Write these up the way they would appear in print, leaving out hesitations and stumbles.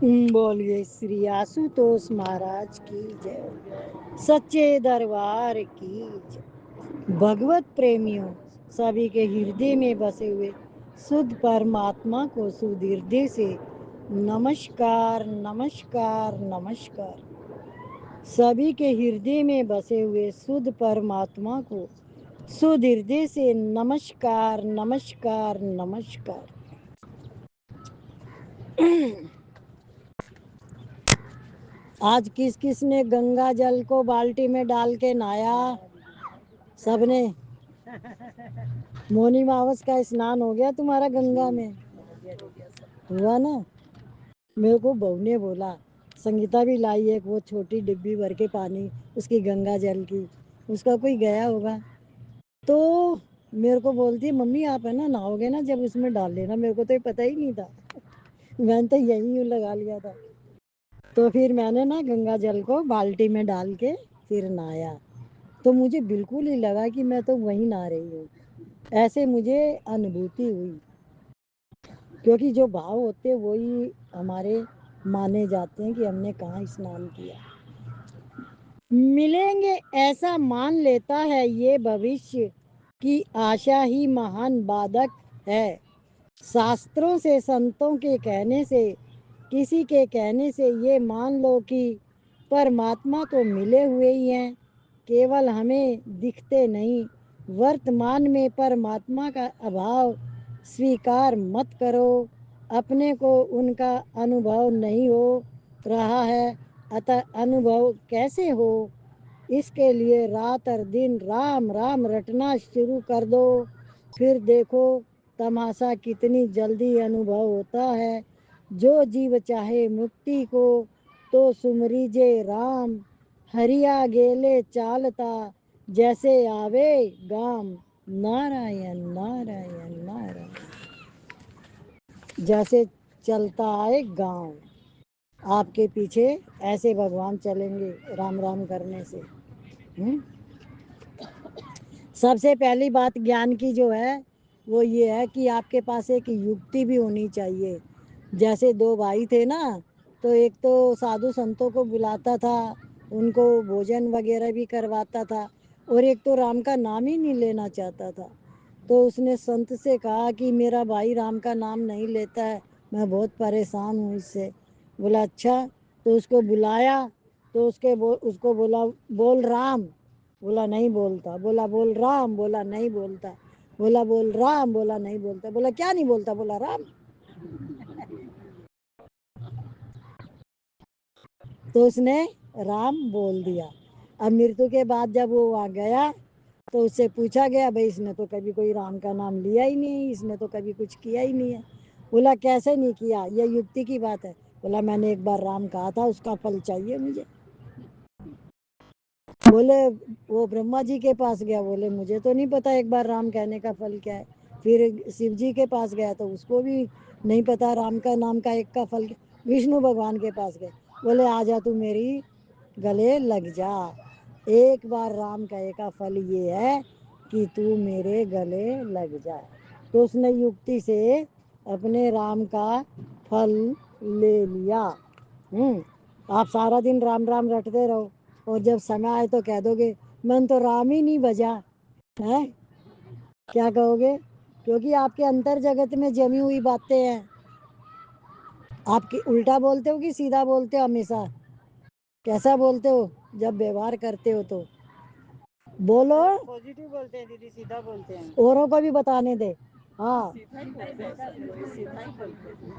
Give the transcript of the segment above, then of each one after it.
बोलिए श्री आशुतोष महाराज की जय, सच्चे दरबार की जय। भगवत प्रेमियों, सभी के हृदय में बसे हुए शुद्ध परमात्मा को शुद्ध हृदय से नमस्कार नमस्कार नमस्कार। सभी के हृदय में बसे हुए शुद्ध परमात्मा को शुद्ध हृदय से नमस्कार नमस्कार नमस्कार। आज किस किस ने गंगा जल को बाल्टी में डाल के नहाया? सबने। मोनी मावस का स्नान हो गया तुम्हारा गंगा में? हुआ ना? मेरे को बहू ने बोला, संगीता भी लाई एक वो छोटी डिब्बी भर के पानी उसकी गंगा जल की, उसका कोई गया होगा तो मेरे को बोलती मम्मी आप है ना नहाओगे ना जब उसमें डाल लेना। मेरे को तो ये पता ही नहीं था, मैंने तो यही लगा लिया था। तो फिर मैंने ना गंगा जल को बाल्टी में डाल के फिर नहाया, तो मुझे बिल्कुल ही लगा कि मैं तो वहीं नहा रही हूँ, ऐसे मुझे अनुभूति हुई। क्योंकि जो भाव होते वही हमारे माने जाते हैं कि हमने कहाँ स्नान किया। मिलेंगे ऐसा मान लेता है ये भविष्य की आशा ही महान बाधक है। शास्त्रों से संतों के कहने से किसी के कहने से ये मान लो कि परमात्मा तो मिले हुए ही हैं, केवल हमें दिखते नहीं। वर्तमान में परमात्मा का अभाव स्वीकार मत करो, अपने को उनका अनुभव नहीं हो रहा है, अतः अनुभव कैसे हो? इसके लिए रात और दिन राम राम रटना शुरू कर दो, फिर देखो तमाशा कितनी जल्दी अनुभव होता है। जो जीव चाहे मुक्ति को तो सुमरीजे राम, हरिया गेले चालता जैसे आवे गाम। नारायण नारायण नारायण, जैसे चलता आए गांव। आपके पीछे ऐसे भगवान चलेंगे राम राम करने से। सबसे पहली बात ज्ञान की जो है वो ये है कि आपके पास एक युक्ति भी होनी चाहिए। जैसे दो भाई थे ना, तो एक तो साधु संतों को बुलाता था, उनको भोजन वगैरह भी करवाता था, और एक तो राम का नाम ही नहीं लेना चाहता था। तो उसने संत से कहा कि मेरा भाई राम का नाम नहीं लेता है, मैं बहुत परेशान हूँ इससे। बोला अच्छा। तो उसको बुलाया, तो उसको बोला बोल राम। बोला नहीं बोलता। बोला बोल राम। बोला नहीं बोलता। बोला बोल राम। बोला नहीं बोलता। बोला क्या नहीं बोलता? बोला राम। तो उसने राम बोल दिया। अब मृत्यु के बाद जब वो वहाँ गया तो उससे पूछा गया, भाई इसने तो कभी कोई राम का नाम लिया ही नहीं, इसने तो कभी कुछ किया ही नहीं है। बोला कैसे नहीं किया, ये युक्ति की बात है। बोला मैंने एक बार राम कहा था, उसका फल चाहिए मुझे। बोले वो ब्रह्मा जी के पास गया, बोले मुझे तो नहीं पता एक बार राम कहने का फल क्या है। फिर शिव जी के पास गया तो उसको भी नहीं पता राम का नाम का एक का फल क्या। विष्णु भगवान के पास गए, बोले आजा तू मेरी गले लग जा, एक बार राम कहे का फल ये है कि तू मेरे गले लग जा। तो उसने युक्ति से अपने राम का फल ले लिया। आप सारा दिन राम राम रटते रहो और जब समय आए तो कह दोगे मन तो राम ही नहीं बजा है, क्या कहोगे? क्योंकि आपके अंतर जगत में जमी हुई बातें हैं। आप उल्टा बोलते हो कि सीधा बोलते हो? हमेशा कैसा बोलते हो जब व्यवहार करते हो? तो बोलो। पॉजिटिव बोलते हैं दीदी, सीधा बोलते हैं। औरों को भी बताने दे। हाँ,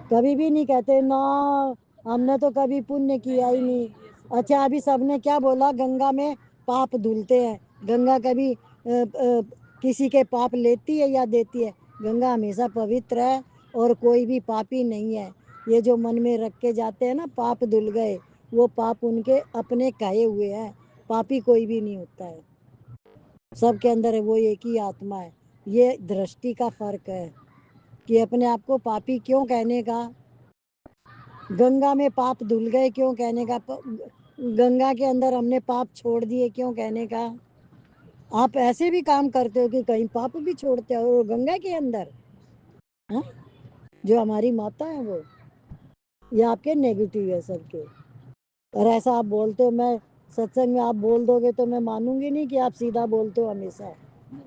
कभी भी नहीं कहते ना हमने तो कभी पुण्य किया ही नहीं। अच्छा अभी सबने क्या बोला, गंगा में पाप धुलते हैं। गंगा कभी किसी के पाप लेती है या देती है? गंगा हमेशा पवित्र है और कोई भी पापी नहीं है। ये जो मन में रख के जाते हैं ना पाप धुल गए, वो पाप उनके अपने कहे हुए हैं, पापी कोई भी नहीं होता है। सबके अंदर है वो एक ही आत्मा है। ये दृष्टि का फर्क है कि अपने आप को पापी क्यों कहने का, गंगा में पाप धुल गए क्यों कहने का, गंगा के अंदर हमने पाप छोड़ दिए क्यों कहने का। आप ऐसे भी काम करते हो कि कहीं पाप भी छोड़ते हो गंगा के अंदर। हा? जो हमारी माता है वो یہ آپ کے نیگیٹو ہے سب کے. اور ایسا آپ بولتے ہو, میں ستسنگ میں آپ بول دو گے تو میں مانوں گی نہیں کہ آپ سیدھا بولتے ہو. ہمیشہ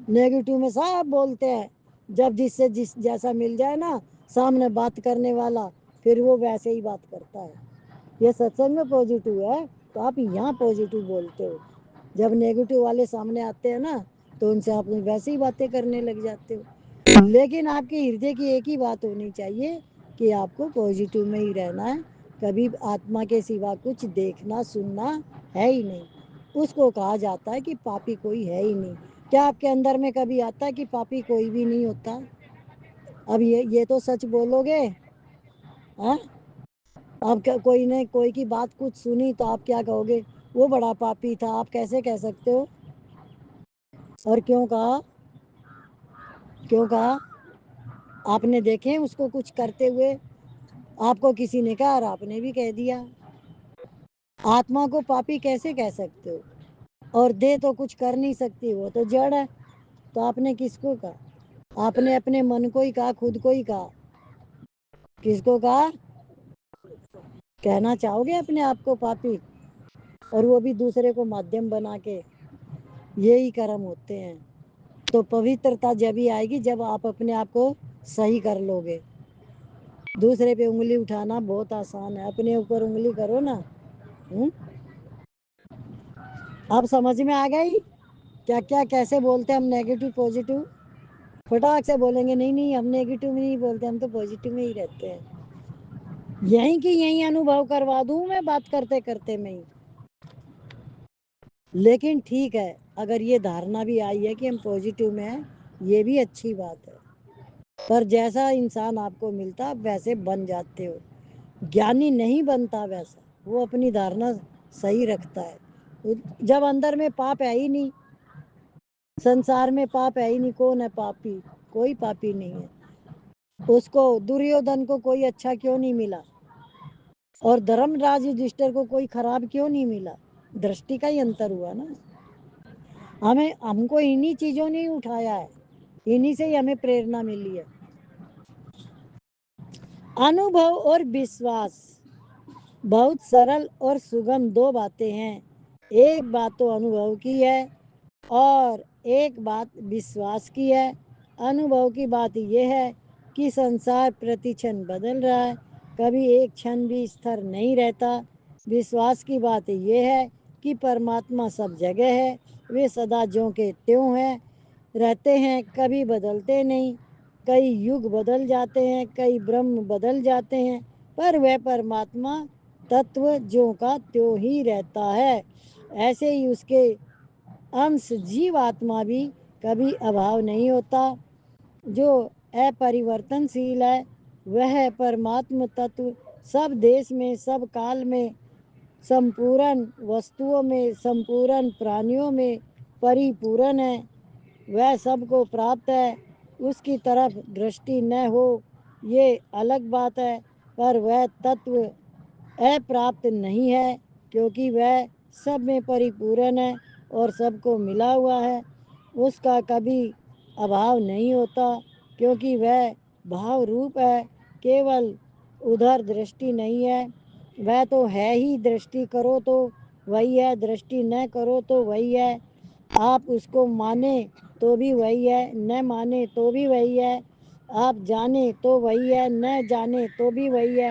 نیگیٹو میں سب بولتے ہیں. جب جس سے جیسا مل جائے نا سامنے بات کرنے والا, پھر وہ ویسے ہی بات کرتا ہے. یہ ستسنگ میں پازیٹیو ہے تو آپ یہاں پازیٹیو بولتے ہو. جب نیگیٹو والے سامنے آتے ہیں نا تو ان سے آپ ویسے ہی باتیں کرنے لگ جاتے ہو. لیکن آپ کے ہردے کی ایک ہی بات ہونی چاہیے کہ آپ کو پازیٹیو میں ہی رہنا ہے. کبھی آتما کے سوا کچھ دیکھنا سننا ہے ہی نہیں. اس کو کہا جاتا ہے کہ پاپی کوئی ہے ہی نہیں. کیا آپ کے اندر میں کبھی آتا ہے کہ پاپی کوئی بھی نہیں ہوتا؟ اب یہ تو سچ بولو گے. اب کوئی نے کوئی کی بات کچھ سنی تو آپ کیا کہو گے؟ وہ بڑا پاپی تھا. آپ کیسے کہہ سکتے ہو؟ اور کیوں کہا؟ کیوں کہا؟ آپ نے دیکھے اس کو کچھ کرتے ہوئے؟ آپ کو کسی نے کہا اور آپ نے بھی کہہ دیا. آتما کو پاپی کیسے کہہ سکتے ہو؟ اور دے تو کچھ کر نہیں سکتی, وہ تو جڑ ہے. تو آپ نے کس کو کہا؟ آپ نے اپنے من کو ہی کہا, خود کو ہی کہا. کس کو کہا؟ کہنا چاہو گے اپنے آپ کو پاپی؟ اور وہ بھی دوسرے کو مادھیم بنا کے. یہی کرم ہوتے ہیں. تو پوترتا جبھی آئے گی جب آپ اپنے آپ کو صحیح کر لو گے. دوسرے پہ انگلی اٹھانا بہت آسان ہے, اپنے اوپر انگلی کرو نا. اب سمجھ میں آ گئی کیا کیا کیسے بولتے ہیں ہم نیگیٹو پازیٹیو؟ فٹاک سے بولیں گے نہیں نہیں ہم نیگیٹو میں نہیں بولتے, ہم تو پازیٹیو میں ہی رہتے ہیں. یہیں کی یہیں انوبھو کروا دوں میں بات کرتے کرتے میں ہی. لیکن ٹھیک ہے, اگر یہ دھارنا بھی آئی ہے کہ ہم پازیٹیو میں ہیں, یہ بھی اچھی بات ہے. پر جیسا انسان آپ کو ملتا آپ ویسے بن جاتے ہو. گیانی نہیں بنتا ویسا, وہ اپنی دھارنا صحیح رکھتا ہے. جب اندر میں پاپ ہے ہی نہیں, سنسار میں پاپ ہے ہی نہیں, کون ہے پاپی؟ کوئی پاپی نہیں ہے. اس کو دریودھن کو کوئی اچھا کیوں نہیں ملا؟ اور دھرم راج یدھشٹر کو کوئی خراب کیوں نہیں ملا؟ درشٹی کا ہی انتر ہوا نا. ہم کو انہی چیزوں نے اٹھایا ہے, انہی سے ہی ہمیں پریرنا ملی ہے. انوبھو اور وشواس بہت سرل اور سگم دو باتیں ہیں. ایک بات تو انوبھو کی ہے اور ایک بات وشواس کی ہے. انوبھو کی بات یہ ہے کہ سنسار پرتی چھن بدل رہا ہے, کبھی ایک چھن بھی استھر نہیں رہتا. وشواس کی بات یہ ہے کہ پرماتما سب جگہ ہے, وہ سدا جوں کے تیوں ہیں رہتے ہیں, کبھی بدلتے نہیں. کئی یگ بدل جاتے ہیں, کئی برہم بدل جاتے ہیں, پر وہ پرماتما تتو جوں کا تیوں ہی رہتا ہے. ایسے ہی اس کے انش جیو آتما بھی کبھی ابھاؤ نہیں ہوتا. جو اپریورتن شیل ہے وہ پرماتم تتو سب دیش میں, سب کال میں, سمپورن وستوؤں میں, سمپورن پرانیوں میں پری پورن ہے. وہ سب کو پراپت ہے. اس کی طرف درشٹی نہ ہو یہ الگ بات ہے, پر وہ تتو اپراپت نہیں ہے کیونکہ وہ سب میں پری پورن ہے اور سب کو ملا ہوا ہے. اس کا کبھی ابھاؤ نہیں ہوتا کیونکہ وہ بھاو روپ ہے, کیول ادھر درشٹی نہیں ہے. وہ تو ہے ہی, درشٹی کرو تو وہی ہے, درشٹی نہ کرو تو وہی ہے. آپ اس کو مانیں تو بھی وہی ہے, نہ مانیں تو بھی وہی ہے. آپ جانیں تو وہی ہے, نہ جانیں تو بھی وہی ہے.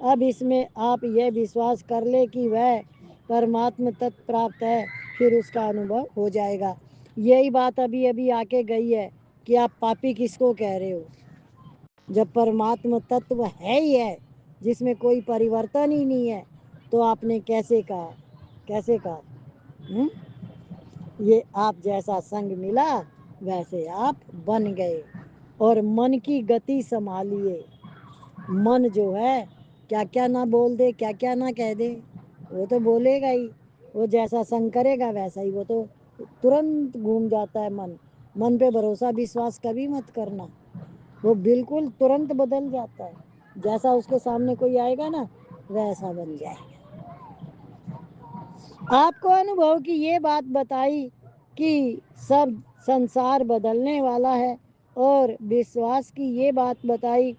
اب اس میں آپ یہ وشواس کر لیں کہ وہ پرماتم تت پراپت ہے, پھر اس کا انوبھو ہو جائے گا. یہی بات ابھی ابھی آ کے گئی ہے کہ آپ پاپی کس کو کہہ رہے ہو, جب پرماتم تتو ہے ہی ہے جس میں کوئی پریورتن ہی نہیں ہے, تو آپ نے کیسے کہا؟ کیسے کہا؟ یہ آپ جیسا سنگ ملا ویسے آپ بن گئے. اور من کی گتی سنبھالیے. من جو ہے کیا کیا نہ بول دے, کیا کیا نہ کہہ دے, وہ تو بولے گا ہی. وہ جیسا سنگ کرے گا ویسا ہی وہ تو ترنت گھوم جاتا ہے. من پہ بھروسہ وشواس کبھی مت کرنا, وہ بالکل ترنت بدل جاتا ہے. جیسا اس کے سامنے کوئی آئے گا نا ویسا بن جائے گا. آپ کو انوبھو کی یہ بات بتائی کہ سب سنسار بدلنے والا ہے, اور وشواس کی یہ بات بتائی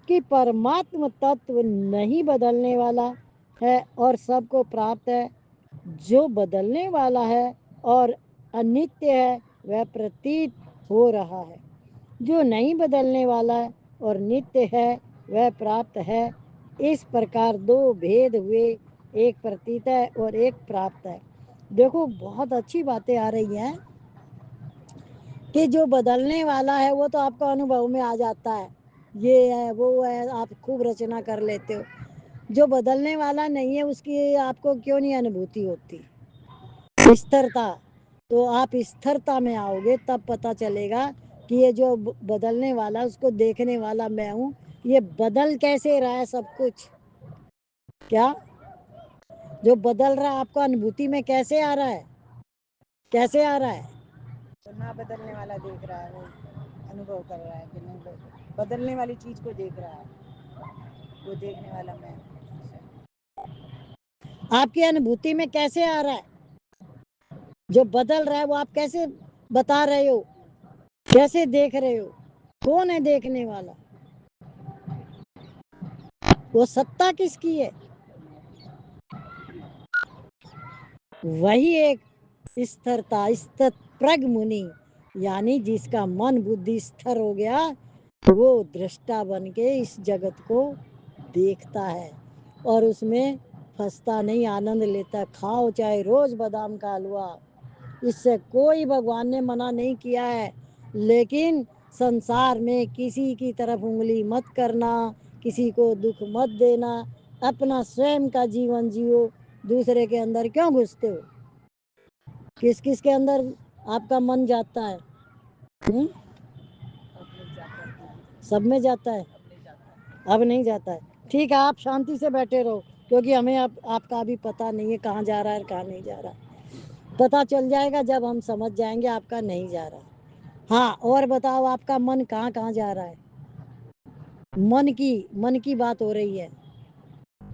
जबकि परमात्म तत्व नहीं बदलने वाला है और सबको प्राप्त है। जो बदलने वाला है और अनित्य है वह प्रतीत हो रहा है, जो नहीं बदलने वाला है और नित्य है वह प्राप्त है। इस प्रकार दो भेद हुए, एक प्रतीत है और एक प्राप्त है। देखो बहुत अच्छी बातें आ रही हैं कि जो बदलने वाला है वो तो आपको अनुभव में आ जाता है, ये है वो है, आप खूब रचना कर लेते हो। जो बदलने वाला नहीं है उसकी आपको क्यों नहीं अनुभूति होती? स्थिरता। तो आप स्थिरता में आओगे तब पता चलेगा कि ये जो बदलने वाला उसको देखने वाला मैं हूँ। ये बदल कैसे रहा है सब कुछ? क्या जो बदल रहा है आपको अनुभूति में कैसे आ रहा है? कैसे आ रहा है? तो ना बदलने वाला देख रहा है, वो अनुभव कर रहा है कि नहीं बदलने वाली चीज को देख रहा है, वो देखने वाला मैं। आपकी अनुभूति में कैसे आ रहा है? जो बदल रहा है वो आप कैसे बता रहे हो, कैसे देख रहे हो? कौन है देखने वाला? वो सत्ता किसकी है? वही एक स्थिरता, स्थित प्रज्ञ मुनि, यानी जिसका मन बुद्धि स्थिर हो गया, वो दृष्टा बन के इस जगत को देखता है और उसमें फंसता नहीं, आनंद लेता। खाओ चाहे रोज बादाम का हलवा, इससे कोई भगवान ने मना नहीं किया है। लेकिन संसार में किसी की तरफ उंगली मत करना, किसी को दुख मत देना, अपना स्वयं का जीवन जियो, दूसरे के अंदर क्यों घुसते हो? किस किस के अंदर आपका मन जाता है? सब में जाता है, अब नहीं जाता है। ठीक है, आप शांति से बैठे रहो, क्योंकि हमें अब आपका अभी पता नहीं है कहाँ जा रहा है और कहाँ नहीं जा रहा है। पता चल जाएगा जब हम समझ जाएंगे आपका नहीं जा रहा। हाँ, और बताओ आपका मन कहाँ कहाँ जा रहा है? मन की बात हो रही है,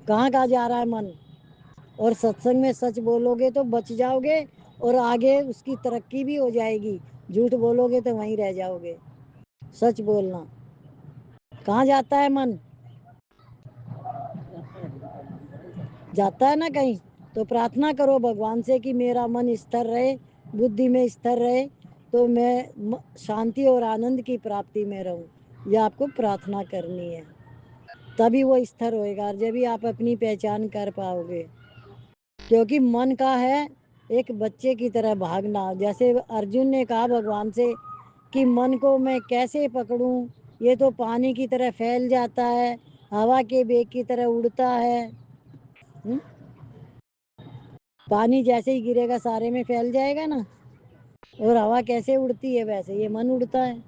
कहाँ कहाँ जा रहा है मन? और सत्संग में सच बोलोगे तो बच जाओगे और आगे उसकी तरक्की भी हो जाएगी। झूठ बोलोगे तो वहीं रह जाओगे। सच बोलना। कहाँ जाता है मन? जाता है ना कहीं? तो प्रार्थना करो भगवान से कि मेरा मन स्थिर रहे, बुद्धि में स्थिर रहे, तो मैं शांति और आनंद की प्राप्ति में रहूं। यह आपको प्रार्थना करनी है, तभी वो स्थिर होएगा, जब भी आप अपनी पहचान कर पाओगे। क्योंकि मन का है एक बच्चे की तरह भागना। जैसे अर्जुन ने कहा भगवान से कि मन को मैं कैसे पकड़ूं, ये तो पानी की तरह फैल जाता है, हवा के वेग की तरह उड़ता है। पानी जैसे ही गिरेगा सारे में फैल जाएगा ना, और हवा कैसे उड़ती है वैसे ये मन उड़ता है।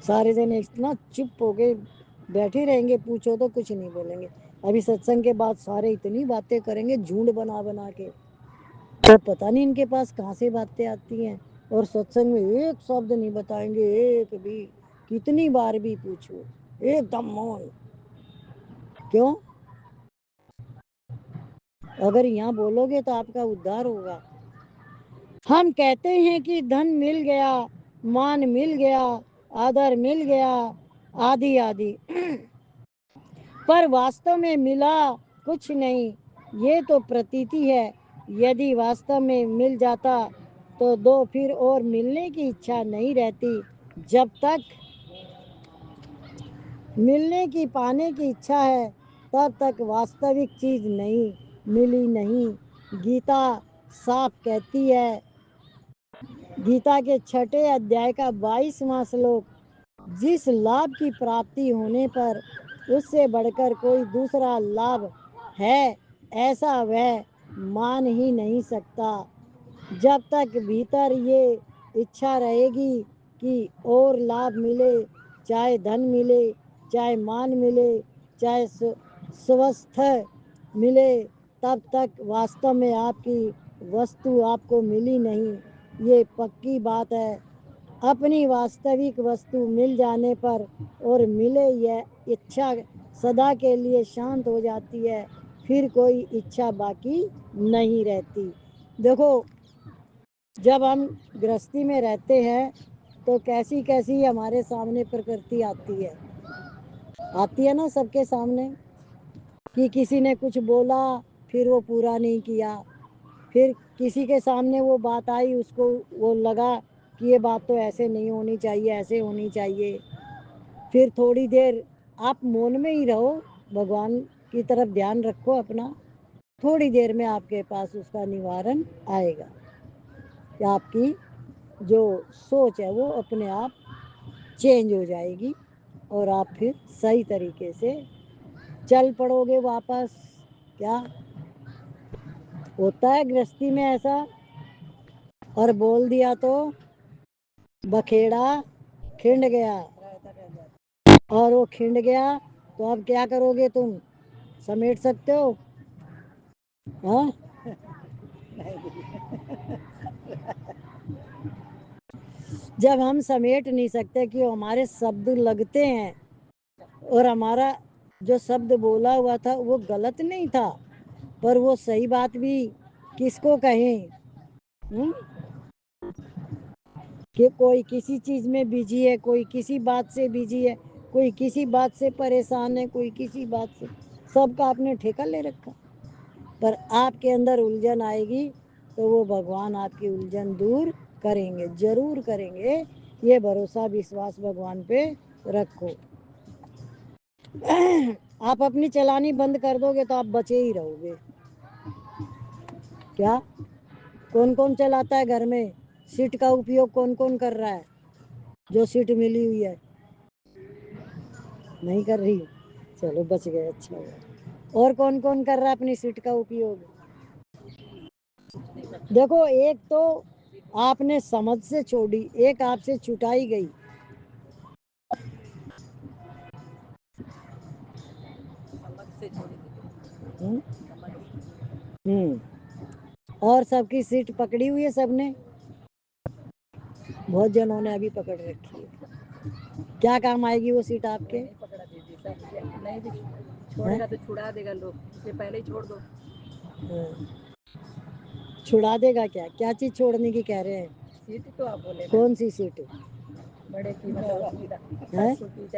सारे जन इतना चुप हो के बैठे रहेंगे, पूछो तो कुछ नहीं बोलेंगे। अभी सत्संग के बाद सारे इतनी बातें करेंगे झुंड बना बना के, तो पता नहीं इनके पास कहाँ से बातें आती हैं। और सत्संग में एक शब्द नहीं बताएंगे, एक भी, कितनी बार भी पूछो, एकदम मौन। क्यों? अगर यहाँ बोलोगे तो आपका उद्धार होगा। हम कहते हैं कि धन मिल गया, मान मिल गया, आदर मिल गया, आदि आदि, पर वास्तव में मिला कुछ नहीं, ये तो प्रतीति है। यदि वास्तव में मिल जाता तो दो फिर और मिलने की इच्छा नहीं रहती। जब तक मिलने की पाने की इच्छा है तब तक वास्तविक चीज नहीं मिली नहीं। गीता साफ कहती है, गीता के छठे अध्याय का 22वां श्लोक, जिस लाभ की प्राप्ति होने पर उससे बढ़कर कोई दूसरा लाभ है ऐसा वह मान ही नहीं सकता। जब तक भीतर ये इच्छा रहेगी कि और लाभ मिले, चाहे धन मिले, चाहे मान मिले, चाहे स्वस्थ मिले, तब तक वास्तव में आपकी वस्तु आपको मिली नहीं। ये पक्की बात है। अपनी वास्तविक वस्तु मिल जाने पर और मिले यह इच्छा सदा के लिए शांत हो जाती है, फिर कोई इच्छा बाकी नहीं रहती। देखो, जब हम गृहस्थी में रहते हैं तो कैसी कैसी हमारे सामने प्रकृति आती है। आती है ना सबके सामने कि किसी ने कुछ बोला फिर वो पूरा नहीं किया, फिर किसी के सामने वो बात आई, उसको वो लगा कि ये बात तो ऐसे नहीं होनी चाहिए, ऐसे होनी चाहिए। फिर थोड़ी देर आप मौन में ही रहो, भगवान की तरफ ध्यान रखो अपना, थोड़ी देर में आपके पास उसका निवारण आएगा कि आपकी जो सोच है वो अपने आप चेंज हो जाएगी और आप फिर सही तरीके से चल पड़ोगे वापस। क्या होता है गृहस्थी में ऐसा, और बोल दिया तो बखेड़ा खिंड गया, और वो खिंड गया तो अब क्या करोगे तुम? समेट सकते हो? हाँ, जब हम समेट नहीं सकते कि हमारे शब्द लगते हैं और हमारा जो शब्द बोला हुआ था वो गलत नहीं था, पर वो सही बात भी किसको कहें? कि कोई किसी चीज में बिजी है, कोई किसी बात से बिजी है, कोई किसी बात से परेशान है, कोई किसी बात से, सबका आपने ठेका ले रखा। पर आपके अंदर उलझन आएगी तो वो भगवान आपकी उलझन दूर करेंगे, जरूर करेंगे। ये भरोसा विश्वास भगवान पे रखो। आप अपनी चलानी बंद कर दोगे तो आप बचे ही रहोगे। क्या कौन कौन चलाता है घर में? सीट का उपयोग कौन कौन कर रहा है? जो सीट मिली हुई है नहीं कर रही, चलो बच गए, अच्छा हुआ। और कौन कौन कर रहा है अपनी सीट का उपयोग? देखो, एक तो आपने समझ से छोड़ी, एक आपसे छुटाई गई। हम्म और सबकी सीट पकड़ी हुई है सबने, बहुत जनों ने अभी पकड़ रखी है। क्या काम आएगी वो सीट आपके? नहीं पकड़ा दीदी, सब नहीं भी छोड़ेगा तो छुड़ा देगा लोग, इसलिए पहले ही छोड़ दो। छुड़ा देगा? क्या क्या चीज छोड़ने की कह रहे हैं? सीट तो आप बोले, कौन सी सीट? बड़े की मतलब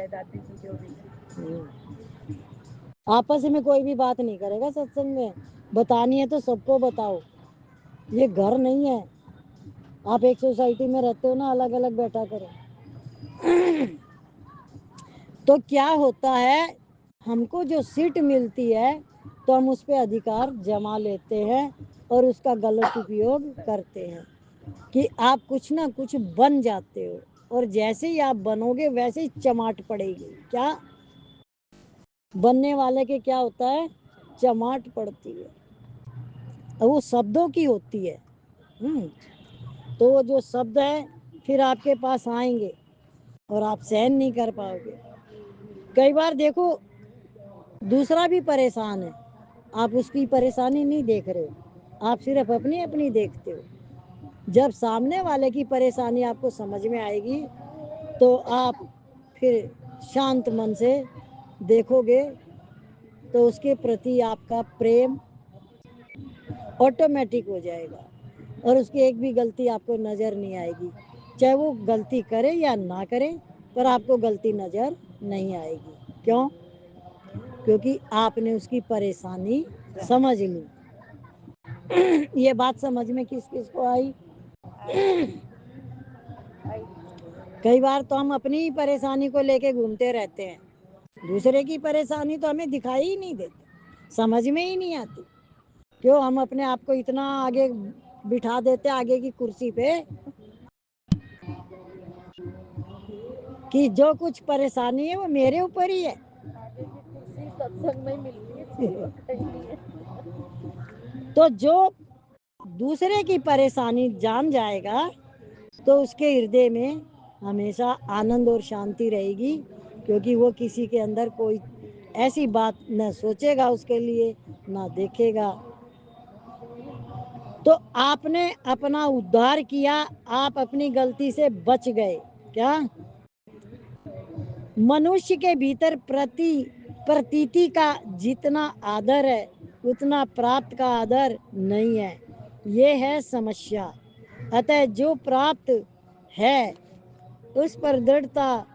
दादी की जो भी। आपस में कोई भी बात नहीं करेगा सत्संग में, बतानी है तो सबको बताओ, ये घर नहीं है। आप एक सोसाइटी में रहते हो ना, अलग अलग बैठा करो। तो क्या होता है, हमको जो सीट मिलती है तो हम उस पर अधिकार जमा लेते हैं और उसका गलत उपयोग करते हैं कि आप कुछ ना कुछ बन जाते हो, और जैसे ही आप बनोगे वैसे ही चमाट पड़ेगी। क्या बनने वाले के क्या होता है? चमाट पड़ती है, और वो शब्दों की होती है। तो वो जो शब्द है फिर आपके पास आएंगे और आप सहन नहीं कर पाओगे। कई बार देखो, दूसरा भी परेशान है, आप उसकी परेशानी नहीं देख रहे हो, आप सिर्फ अपनी अपनी देखते हो। जब सामने वाले की परेशानी आपको समझ में आएगी तो आप फिर शांत मन से देखोगे तो उसके प्रति आपका प्रेम ऑटोमेटिक हो जाएगा और उसकी एक भी गलती आपको नज़र नहीं आएगी। चाहे वो गलती करे या ना करे, पर आपको गलती नज़र नहीं आएगी। क्यों? क्योंकि आपने उसकी परेशानी समझ ली। ये बात समझ में किस किस को आई? कई बार तो हम अपनी ही परेशानी को लेके घूमते रहते हैं, दूसरे की परेशानी तो हमें दिखाई ही नहीं देती, समझ में ही नहीं आती। क्यों? हम अपने आप को इतना आगे बिठा देते, आगे की कुर्सी पे, कि जो कुछ परेशानी है वो मेरे ऊपर ही है। आगे की कुर्सी सत्संग में मिलती है। तो जो दूसरे की परेशानी जान जाएगा तो उसके हृदय में हमेशा आनंद और शांति रहेगी, क्योंकि वो किसी के अंदर कोई ऐसी बात न सोचेगा उसके लिए, ना देखेगा। तो आपने अपना उद्धार किया, आप अपनी गलती से बच गए। क्या? मनुष्य के भीतर प्रतीति का जितना आदर है उतना प्राप्त का आदर नहीं है, ये है समस्या। अतः जो प्राप्त है उस पर दृढ़ता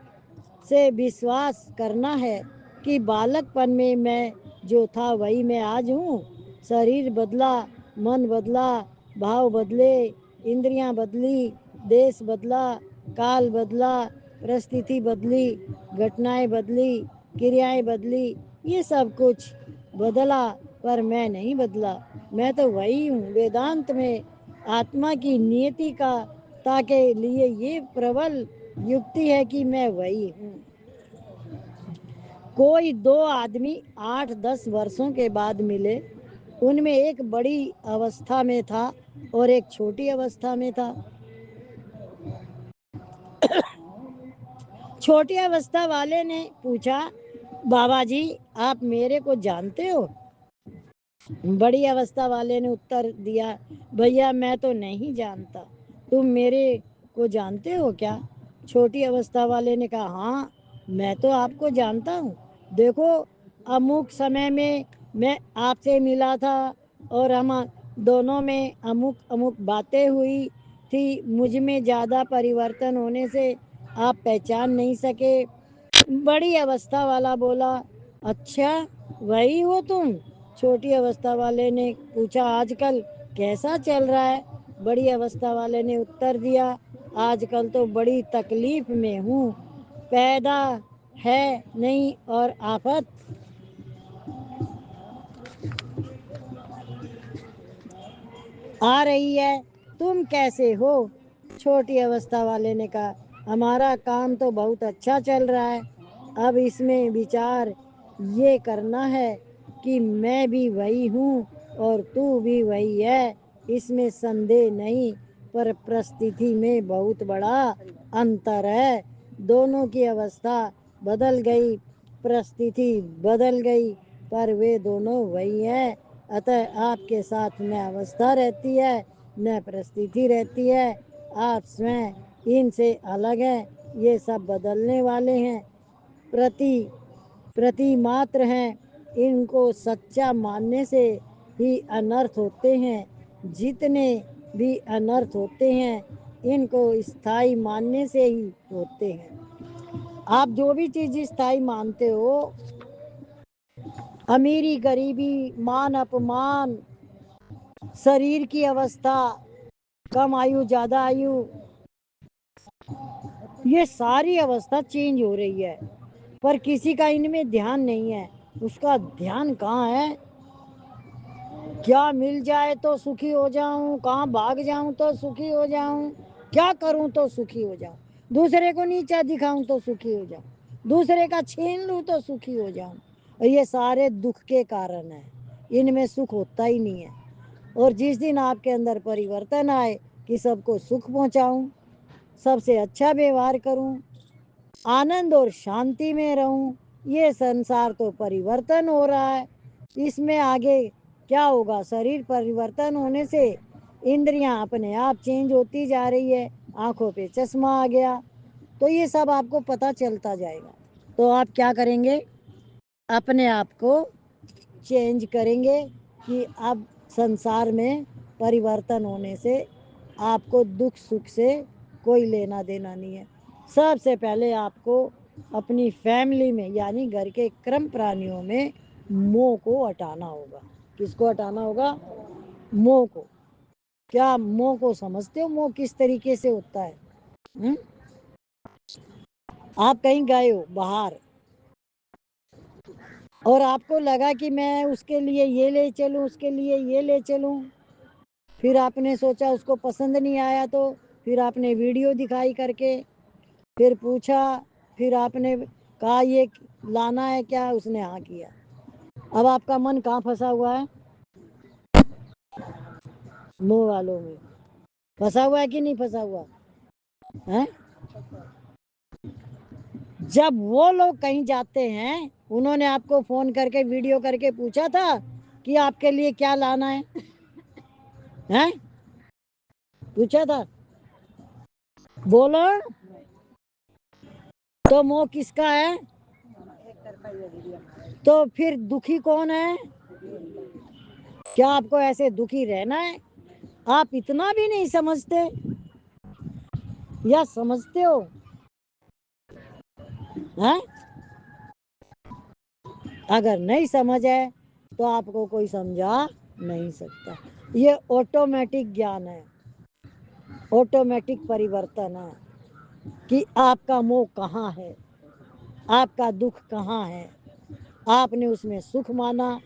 से विश्वास करना है कि बालकपन में मैं जो था वही मैं आज हूँ। शरीर बदला, मन बदला, भाव बदले, इंद्रियां बदली, देश बदला, काल बदला, परिस्थिति बदली, घटनाएं बदली, क्रियाएं बदली, ये सब कुछ बदला पर मैं नहीं बदला। मैं तो वही हूँ। वेदांत में आत्मा की नियति का ताके लिए ये प्रबल युक्ति है कि मैं वही हूँ। कोई दो आदमी 8-10 वर्षों के बाद मिले। उनमें एक बड़ी अवस्था में था और एक छोटी अवस्था में था। छोटी अवस्था वाले ने पूछा, बाबा जी आप मेरे को जानते हो? बड़ी अवस्था वाले ने उत्तर दिया, भैया मैं तो नहीं जानता, तुम मेरे को जानते हो क्या? छोटी अवस्था वाले ने कहा, हाँ मैं तो आपको जानता हूँ। देखो अमुक समय में मैं आपसे मिला था और हम दोनों में अमुक अमुक बातें हुई थी। मुझ में ज़्यादा परिवर्तन होने से आप पहचान नहीं सके। बड़ी अवस्था वाला बोला, अच्छा वही हो तुम? छोटी अवस्था वाले ने पूछा, आजकल कैसा चल रहा है? बड़ी अवस्था वाले ने उत्तर दिया, आजकल तो बड़ी तकलीफ में हूँ। पैदा है नहीं और आफत। आ रही है। तुम कैसे हो? छोटी अवस्था वाले ने कहा, हमारा काम तो बहुत अच्छा चल रहा है। अब इसमें विचार ये करना है कि मैं भी वही हूँ और तू भी वही है, इसमें संदेह नहीं। पर परिस्थिति में बहुत बड़ा अंतर है। दोनों की अवस्था बदल गई, परिस्थिति बदल गई, पर वे दोनों वही हैं। अतः आपके साथ न अवस्था रहती है न परिस्थिति रहती है। आप स्वयं इनसे अलग हैं। ये सब बदलने वाले हैं, प्रति मात्र हैं। इनको सच्चा मानने से ही अनर्थ होते हैं। जितने भी अनर्थ होते हैं इनको स्थायी मानने से ही होते हैं। आप जो भी चीज स्थायी मानते हो, अमीरी गरीबी, मान अपमान, शरीर की अवस्था, कम आयु ज्यादा आयु, ये सारी अवस्था चेंज हो रही है, पर किसी का इनमें ध्यान नहीं है। उसका ध्यान कहाँ है? क्या मिल जाए तो सुखी हो जाऊं, कहाँ भाग जाऊं तो सुखी हो जाऊं, क्या करूं तो सुखी हो जाऊं, दूसरे को नीचा दिखाऊं तो सुखी हो जाऊं, दूसरे का छीन लूं तो सुखी हो जाऊं। और ये सारे दुख के कारण है, इनमें सुख होता ही नहीं है। और जिस दिन आपके अंदर परिवर्तन आए कि सबको सुख पहुंचाऊं, सबसे अच्छा व्यवहार करूं, आनंद और शांति में रहूं, ये संसार तो परिवर्तन हो रहा है। इसमें आगे क्या होगा? शरीर परिवर्तन होने से इंद्रियां अपने आप चेंज होती जा रही है, आंखों पे चश्मा आ गया, तो ये सब आपको पता चलता जाएगा। तो आप क्या करेंगे? अपने आप को चेंज करेंगे कि अब संसार में परिवर्तन होने से आपको दुख सुख से कोई लेना देना नहीं है। सबसे पहले आपको अपनी फैमिली में यानी घर के क्रम प्राणियों में मोह को हटाना होगा। किसको हटाना होगा? मोह को। क्या मोह को समझते हो? मोह किस तरीके से होता है? आप कहीं गए हो बाहर और आपको लगा कि मैं उसके लिए ये ले चलूं, उसके लिए ये ले चलूं, फिर आपने सोचा उसको पसंद नहीं आया, तो फिर आपने वीडियो दिखाई करके फिर पूछा, फिर आपने कहा ये लाना है क्या, उसने हाँ किया। अब आपका मन कहाँ फंसा हुआ है? मोह वालों में फंसा हुआ है कि नहीं फंसा हुआ है? जब वो लोग कहीं जाते हैं, उन्होंने आपको फोन करके वीडियो करके पूछा था कि आपके लिए क्या लाना है? हैं? पूछा था? बोलो। तो मोह किसका है? तो फिर दुखी कौन है? क्या आपको ऐसे दुखी रहना है? आप इतना भी नहीं समझते या समझते हो? हैं? अगर नहीं समझ है तो आपको कोई समझा नहीं सकता। ये ऑटोमेटिक ज्ञान है, ऑटोमेटिक परिवर्तन है कि आपका मोह कहाँ है, आपका दुख कहाँ है। आपने उसमें सुख माना,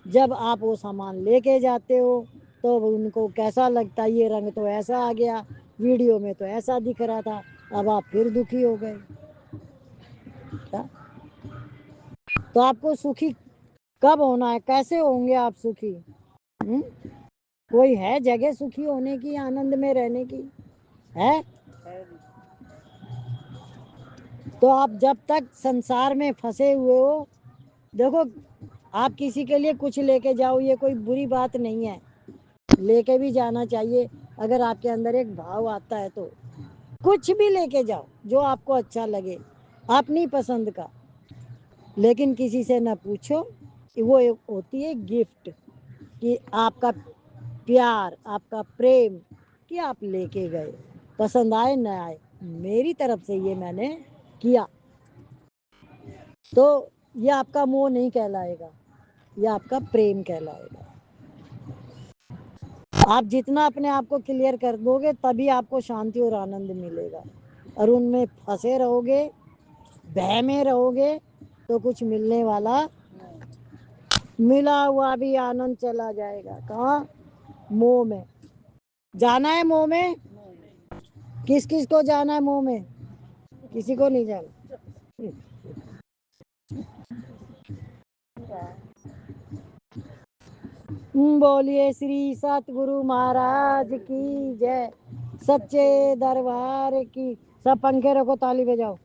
जब आप वो सामान लेके जाते हो तो उनको कैसा लगता, ये रंग तो ऐसा आ गया, वीडियो में तो ऐसा दिख रहा था, अब आप फिर दुखी हो गए। क्या? तो आपको सुखी कब होना है, कैसे होंगे आप सुखी? कोई है जगह सुखी होने की, आनंद में रहने की है? तो आप जब तक संसार में फंसे हुए हो, देखो आप किसी के लिए कुछ लेके जाओ, ये कोई बुरी बात नहीं है, लेके भी जाना चाहिए। अगर आपके अंदर एक भाव आता है तो कुछ भी लेके जाओ जो आपको अच्छा लगे, अपनी पसंद का, लेकिन किसी से ना पूछो। वो एक होती है गिफ्ट कि आपका प्यार, आपका प्रेम कि आप लेके गए, पसंद आए न आए, मेरी तरफ से ये मैंने किया, तो ये आपका मोह नहीं कहलाएगा, ये आपका प्रेम कहलाएगा। आप जितना अपने आप को क्लियर कर दोगे तभी आपको शांति और आनंद मिलेगा। और उनमें फंसे रहोगे, भय में रहोगे तो कुछ मिलने वाला, मिला हुआ भी आनंद चला जाएगा। कहाँ? मोह में जाना है। मोह में किस किस को जाना है? मोह में किसी को नहीं जाना। बोलिए श्री सतगुरु महाराज की जय, सच्चे दरबार की। सब पंखे रखो, ताली बजाओ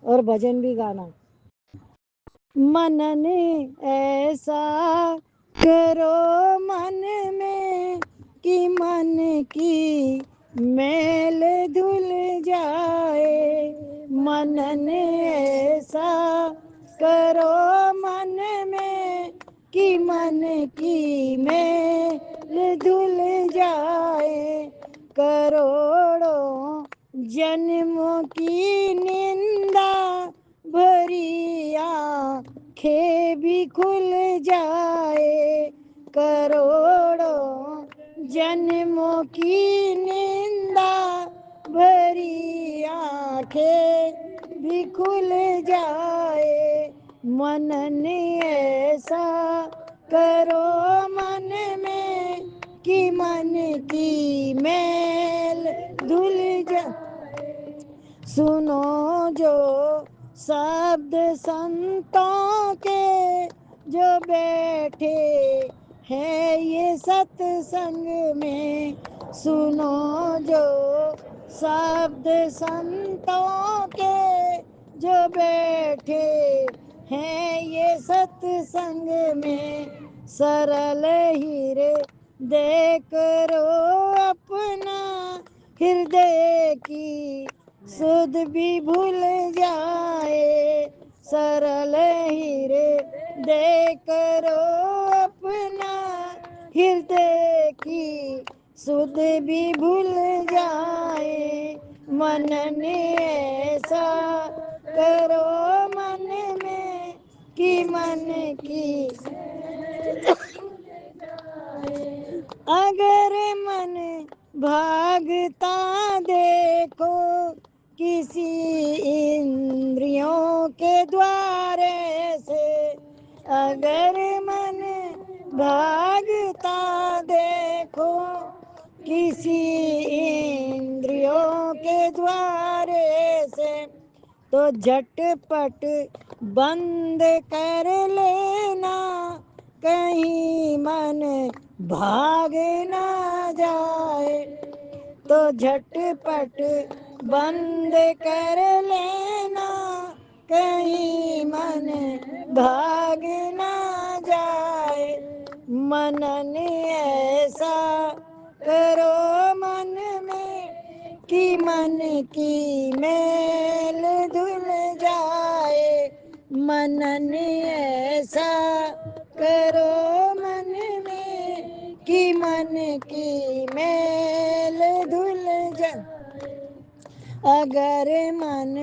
और भजन भी गाना। मनन ऐसा करो मन में कि मन की मैल धुल जाए। मनन ऐसा करो मन में कि मन की मैल धुल जाए। करोड़ों जन्मों की निंदा भरी आँखें भी खुल जाए। करोड़ों जन्मों की निंदा भरी आँखें भी खुल जाए। मनन ऐसा करो मन में कि मन की मैल धुल जाए। सुनो जो शब्द संतों के, जो बैठे हैं ये सत्संग में। सुनो जो शब्द संतों के, जो बैठे हैं ये सत्संग में। सरल हृदय करो अपना, हृदय की सुध भी भूल जाए। सरल हृदय करो अपना, हृदय की सुध भी भूल जाए। मनन ऐसा करो मन में कि मन की, अगर मन भागता देखो किसी इंद्रियों के द्वारे से। अगर मन भागता देखो किसी इंद्रियों के द्वारे से, तो झटपट बंद कर लेना, कहीं मन भाग ना जाए। तो झटपट बंद कर लेना, कहीं मन भाग ना जाए। मनन ऐसा करो मन में कि मन की मैल धुल जाए। मनन ऐसा करो मन में कि मन की मैल धुल जाए। अगर मन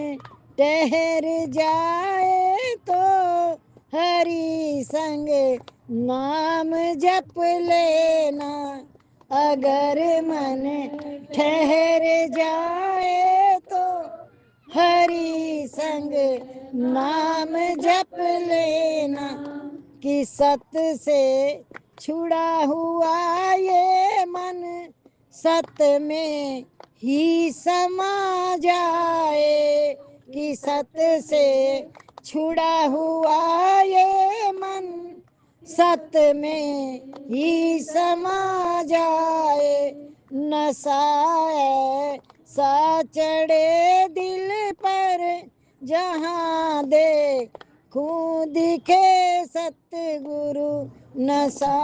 ठहर जाए तो हरि संग नाम जप लेना, अगर मन ठहर जाए तो हरि संग नाम जप लेना, कि सत से छुड़ा हुआ ये मन सत में ही समा जाए, कि सत से छुड़ा हुआ ये मन सत में ही समा जाए। नशा सा चढ़े दिल पर जहाँ देखूं दिखे सतगुरु, नशा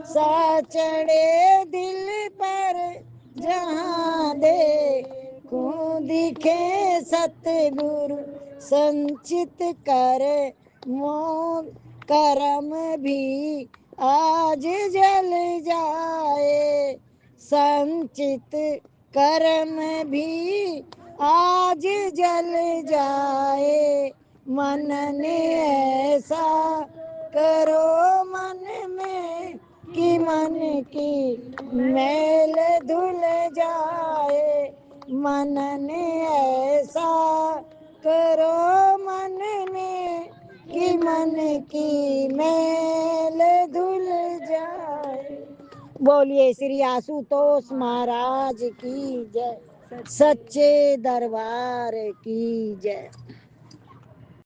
सा चढ़े दिल पर जहाँ देखूं दिखे सतगुरु, संचित कर मोह करम भी आज जल जाए, संचित कर्म भी आज जल जाए। मन ने ऐसा करो मन में कि मन की मैल धुल जाए, मन ने ऐसा करो मन में कि मन की मैल धुल जाए। बोलिए श्री आशुतोष महाराज की जय, सच्चे दरबार की जय।